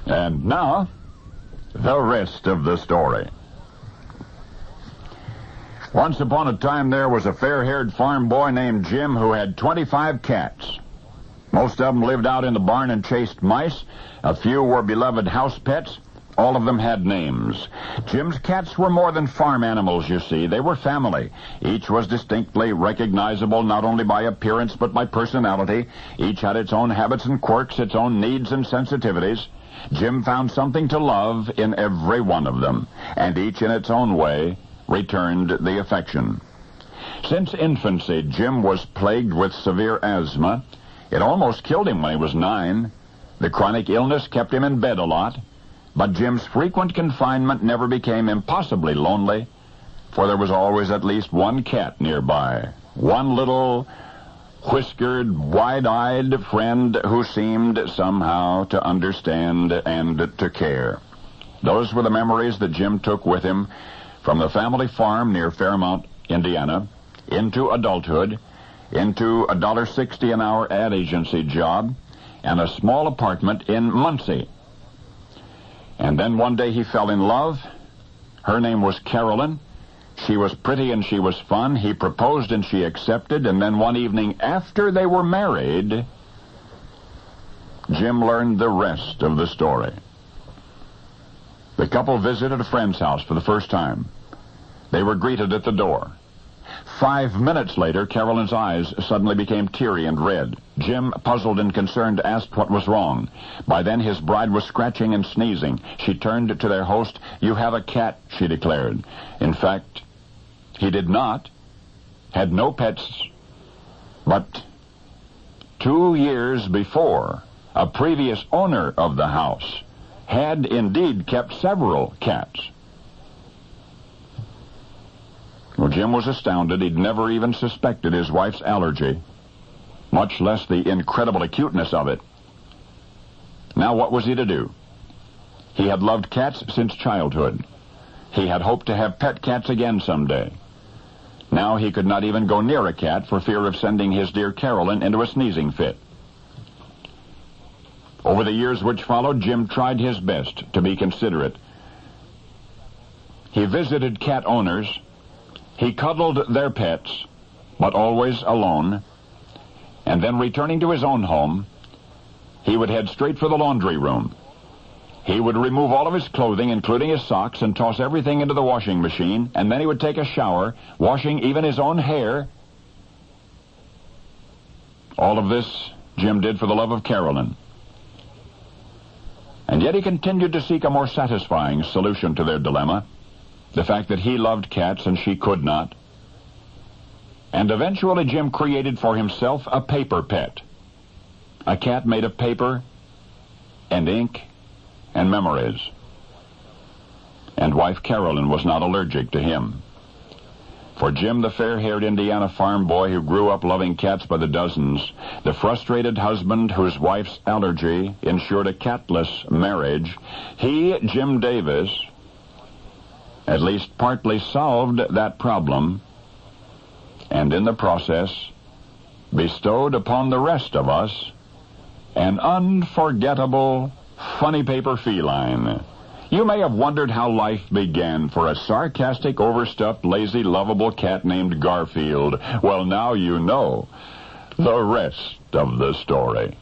And now, the rest of the story. Once upon a time, there was a fair-haired farm boy named Jim who had 25 cats. Most of them lived out in the barn and chased mice. A few were beloved house pets. All of them had names. Jim's cats were more than farm animals, you see. They were family. Each was distinctly recognizable not only by appearance but by personality. Each had its own habits and quirks, its own needs and sensitivities. Jim found something to love in every one of them, and each in its own way returned the affection. Since infancy, Jim was plagued with severe asthma. It almost killed him when he was 9. The chronic illness kept him in bed a lot. But Jim's frequent confinement never became impossibly lonely, for there was always at least one cat nearby, one little whiskered, wide-eyed friend who seemed somehow to understand and to care. Those were the memories that Jim took with him from the family farm near Fairmount, Indiana, into adulthood, into $1.60 an hour ad agency job, and a small apartment in Muncie. And then one day he fell in love. Her name was Carolyn. She was pretty and she was fun. He proposed and she accepted. And then one evening after they were married, Jim learned the rest of the story. The couple visited a friend's house for the first time. They were greeted at the door. 5 minutes later, Carolyn's eyes suddenly became teary and red. Jim, puzzled and concerned, asked what was wrong. By then, his bride was scratching and sneezing. She turned to their host. "You have a cat," she declared. In fact, he did not, had no pets, but 2 years before, a previous owner of the house had indeed kept several cats. Well, Jim was astounded. He'd never even suspected his wife's allergy, much less the incredible acuteness of it. Now, what was he to do? He had loved cats since childhood. He had hoped to have pet cats again someday. Now he could not even go near a cat for fear of sending his dear Carolyn into a sneezing fit. Over the years which followed, Jim tried his best to be considerate. He visited cat owners. He cuddled their pets, but always alone. And then, returning to his own home, he would head straight for the laundry room. He would remove all of his clothing, including his socks, and toss everything into the washing machine, and then he would take a shower, washing even his own hair. All of this Jim did for the love of Carolyn. And yet he continued to seek a more satisfying solution to their dilemma. The fact that he loved cats and she could not. And eventually Jim created for himself a paper pet. A cat made of paper and ink and memories. And wife Carolyn was not allergic to him. For Jim, the fair-haired Indiana farm boy who grew up loving cats by the dozens, the frustrated husband whose wife's allergy ensured a catless marriage, he, Jim Davis, at least partly solved that problem, and in the process bestowed upon the rest of us an unforgettable, funny paper feline. You may have wondered how life began for a sarcastic, overstuffed, lazy, lovable cat named Garfield. Well, now you know the rest of the story.